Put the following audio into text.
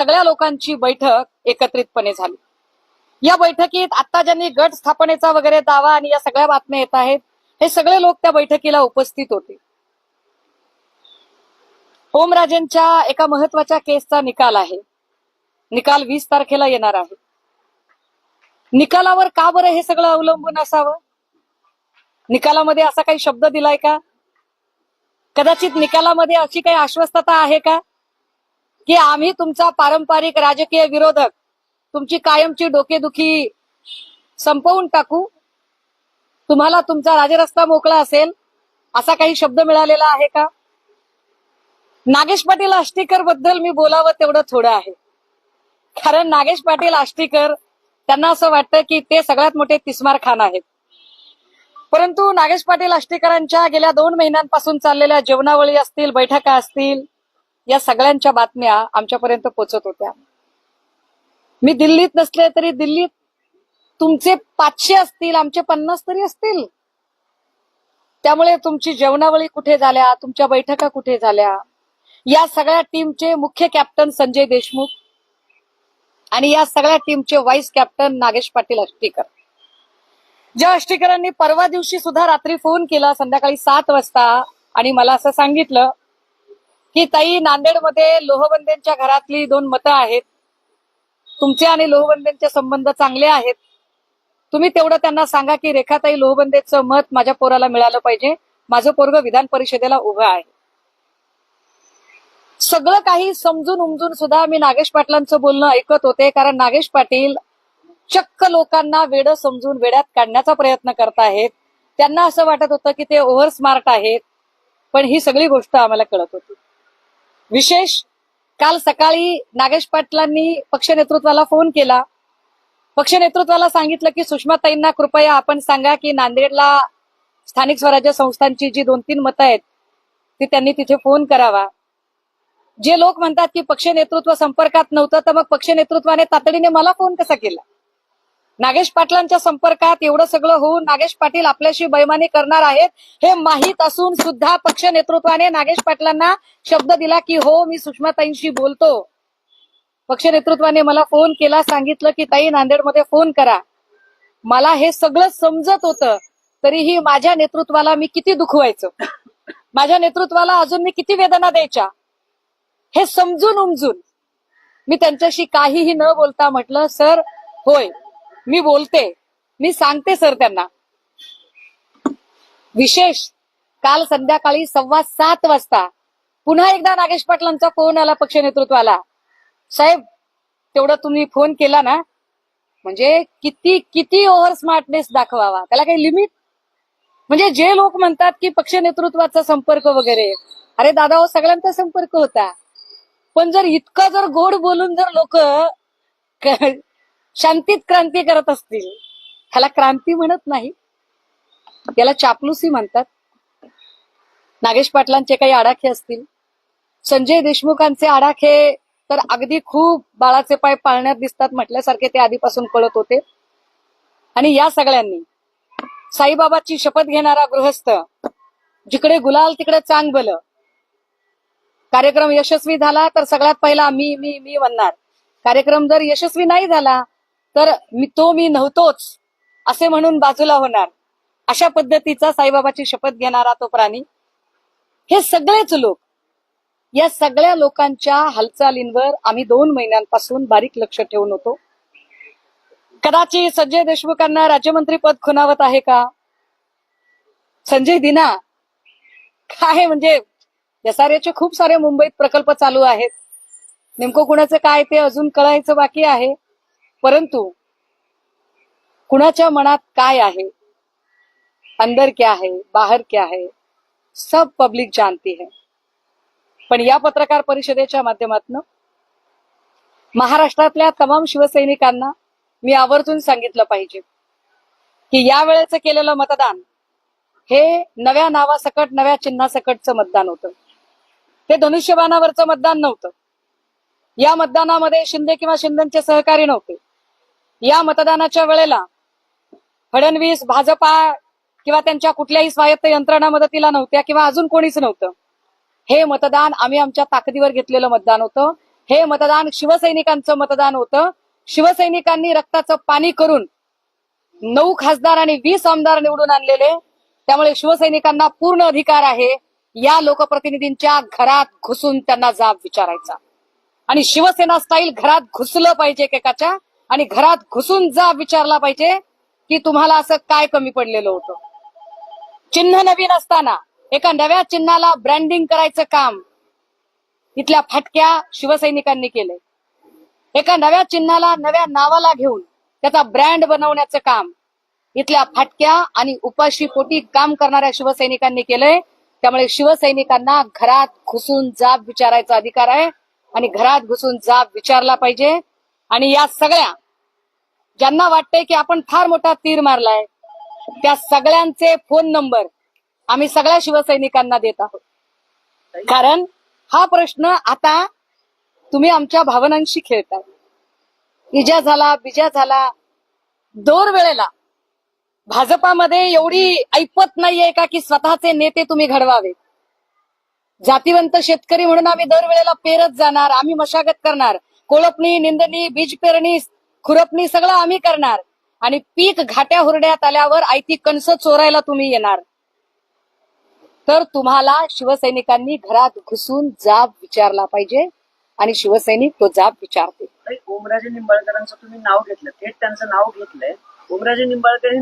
सगळ्या लोकांची बैठक एकत्रितपणे झाली। या बैठकीत आता ज्यांनी गट स्थापनेचा वगैरे दावा आणि या सगळ्या बातम्या येत आहेत, हे सगळे लोक त्या बैठकीला उपस्थित होते। ओमराजेंच्या एका महत्वाच्या केसचा निकाल आहे। निकाल 20 तारखेला येणार आहे। निकालावर का बरं हे सगळं अवलंबून असावं? निकालामध्ये असा काही शब्द दिलाय का? कदाचित निकालामध्ये अशी काही आश्वस्तता आहे का की आम्ही तुमचा पारंपरिक राजकीय विरोधक, तुमची कायमची डोकेदुखी संपवून टाकू, तुम्हाला तुमचा राजरस्ता मोकळा असेल, असा काही शब्द मिळालेला आहे का? नागेश पाटील आष्टीकर बद्दल मी बोलावं तेवढं थोडं आहे, कारण नागेश पाटील आष्टीकर त्यांना असं वाटतं की ते सगळ्यात मोठे तिस्मार खान आहेत। परंतु नागेश पाटील आष्टीकरांच्या गेल्या 2 महिन्यांपासून चाललेल्या जेवणावळी असतील, बैठका असतील, या सगळ्यांच्या बातम्या आमच्यापर्यंत पोहोचत होत्या। मी दिल्लीत नसले तरी दिल्लीत तुमचे 500 असतील, आमचे 50 तरी असतील। त्यामुळे तुमची जेवणावळी कुठे झाल्या, तुमच्या बैठका कुठे झाल्या, या सगळ्या टीमचे मुख्य कॅप्टन संजय देशमुख आणि या सगळ्या टीमचे व्हाईस कॅप्टन नागेश पाटील आष्टीकर। ज्या आष्टीकरांनी परवा दिवशी सुद्धा रात्री फोन केला संध्याकाळी 7 वाजता आणि मला असं सांगितलं की ताई, नांदेडमध्ये लोहबंदेंच्या घरातली 2 मतं आहेत, तुमचे आणि लोहबंदेंचे संबंध चांगले आहेत, तुम्ही तेवढं त्यांना सांगा की रेखाताई लोहबंदेचं मत माझ्या पोराला मिळालं पाहिजे, माझं पोरगं विधान परिषदेला उभं आहे। सगळं काही समजून उमजून सुद्धा मी नागेश पाटलांचं बोलणं ऐकत होते, कारण नागेश पाटील चक्क लोकांना वेडं समजून वेड्यात काढण्याचा प्रयत्न करतायत। त्यांना असं वाटत होतं की ते ओव्हर स्मार्ट आहेत, पण ही सगळी गोष्ट आम्हाला कळत होती। विशेष काल सकाळी नागेश पाटलांनी पक्ष नेतृत्वाला फोन केला। पक्ष नेतृत्वाला सांगितलं की सुषमाताईंना कृपया आपण सांगा की नांदेडला स्थानिक स्वराज्य संस्थांची जी 2-3 मतं आहेत ती त्यांनी तिथे फोन करावा। जे लोक म्हणतात की पक्ष नेतृत्व संपर्कात नव्हतं, तर मग पक्ष नेतृत्वाने तातडीने मला फोन कसा केला? नागेश पाटलांच्या संपर्कात एवढं सगळं होऊन नागेश पाटील आपल्याशी बैमानी करणार आहेत हे माहीत असून सुद्धा पक्ष नेतृत्वाने नागेश पाटलांना शब्द दिला की हो, मी सुषमाताईंशी बोलतो। पक्ष नेतृत्वाने मला फोन केला, सांगितलं की ताई नांदेडमध्ये फोन करा। मला हे सगळं समजत होतं, तरीही माझ्या नेतृत्वाला मी किती दुखवायचं, माझ्या नेतृत्वाला अजून मी किती वेदना द्यायच्या, हे समजून उमजून मी त्यांच्याशी काहीही न बोलता म्हटलं, सर होय मी बोलते, मी सांगते सर त्यांना। विशेष काल संध्याकाळी 7:15 वाजता पुन्हा एकदा नागेश पाटलांचा फोन आला पक्ष नेतृत्वाला, साहेब तेवढं तुम्ही फोन केला ना, म्हणजे किती किती ओव्हर स्मार्टनेस दाखवावा, त्याला काही लिमिट? म्हणजे जे लोक म्हणतात की पक्ष नेतृत्वाचा संपर्क वगैरे, अरे दादा हो, सगळ्यांचा संपर्क होता, पण जर इतकं जर गोड बोलून जर लोक शांतीत क्रांती करत असतील, ह्याला क्रांती म्हणत नाही, त्याला चापलुसी म्हणतात। नागेश पाटलांचे काही आडाखे असतील, संजय देशमुखांचे आडाखे तर अगदी खूप बाळाचे पाय पाळण्यात दिसतात म्हटल्यासारखे ते आधीपासून कळत होते। आणि या सगळ्यांनी साईबाबाची शपथ घेणारा गृहस्थ, जिकडे गुलाल तिकडे चांग भलं, कार्यक्रम यशस्वी झाला तर सगळ्यात पहिला मी मी मी म्हणणार, कार्यक्रम जर यशस्वी नाही झाला तर मी नव्हतोच असे म्हणून बाजूला होणार, अशा पद्धतीचा साईबाबाची शपथ घेणारा तो प्राणी। हे सगळेच लोक, या सगळ्या लोकांच्या हालचालींवर आम्ही 2 महिन्यांपासून बारीक लक्ष ठेवून होतो। कदाचित संजय देशमुखांना राज्यमंत्री पद खुणावत आहे का? संजय दिना काय, म्हणजे एसआरएचे खूप सारे मुंबईत प्रकल्प चालू आहेत, नेमकं कुणाचं काय ते अजून कळायचं बाकी आहे। परंतु कुणाच्या मनात काय आहे, अंदर क्या है बाहर क्या है, सब पब्लिक जानती है। पण या पत्रकार परिषदेच्या माध्यमातून महाराष्ट्रातल्या तमाम शिवसैनिकांना मी आवर्जून सांगितलं पाहिजे की या वेळेचं केलेलं मतदान हे नव्या नावासकट, नव्या चिन्हासकटचं मतदान होतं, ते धनुष्यबाणावरचं मतदान नव्हतं। या मतदानामध्ये शिंदे किंवा शिंदेचे सहकारी नव्हते। या मतदानाच्या वेळेला फडणवीस, भाजपा किंवा त्यांच्या कुठल्याही स्वायत्त यंत्रणा मदतीला नव्हत्या किंवा अजून कोणीच नव्हतं। हे मतदान आम्ही आमच्या ताकदीवर घेतलेलं मतदान होतं। हे मतदान शिवसैनिकांचं मतदान होतं. शिवसैनिकांनी रक्ताचं पाणी करून 9 खासदार आणि 20 आमदार निवडून आणलेले. त्यामुळे शिवसैनिकांना पूर्ण अधिकार आहे या लोकप्रतिनिधींच्या घरात घुसून त्यांना जाब विचारायचा. आणि शिवसेना स्टाईल घरात घुसलं पाहिजे एकेकाच्या, आणि घरात घुसून जाब विचारला पाहिजे की तुम्हाला असं काय कमी पडलेलं होतं. चिन्ह नवीन असताना एका नव्या चिन्हाला ब्रँडिंग करायचं काम इथल्या फाटक्या शिवसैनिकांनी केलंय. एका नव्या चिन्हाला नव्या नावाला घेऊन त्याचा ब्रँड बनवण्याचं काम इथल्या फाटक्या आणि उपाशी पोटी काम करणाऱ्या शिवसैनिकांनी केलंय. त्यामुळे शिवसैनिकांना घरात घुसून जाब विचारायचा अधिकार आहे आणि घरात घुसून जाब विचारला पाहिजे. आणि या सगळ्या ज्यांना वाटतंय की आपण फार मोठा तीर मारलाय त्या सगळ्यांचे फोन नंबर आम्ही सगळ्या शिवसैनिकांना देत आहोत. कारण हा प्रश्न आता तुम्ही आमच्या भावनांशी खेळताय. इजा झाला बिजा झाला, दर वेळेला भाजपामध्ये एवढी ऐपत नाहीये का की स्वतःचे नेते तुम्ही घडवावे. जातीवंत शेतकरी म्हणून आम्ही दरवेळेला पेरत जाणार, आम्ही मशागत करणार, कोळपणी, निंदणी, बीज पेरणी, खुरपणी सगळं आम्ही करणार, आणि पीक घाट्या हुरड्यात आल्यावर आयती कणसं चोरायला तुम्ही येणार. तर तुम्हाला शिवसैनिकांनी घरात घुसून जाब विचारला पाहिजे आणि शिवसैनिक तो जाब विचारते. ओमराजे निंबाळकरांचं तुम्ही नाव घेतलं, थेट त्यांचं नाव घेतलंय. ओमराजे निंबाळकर हे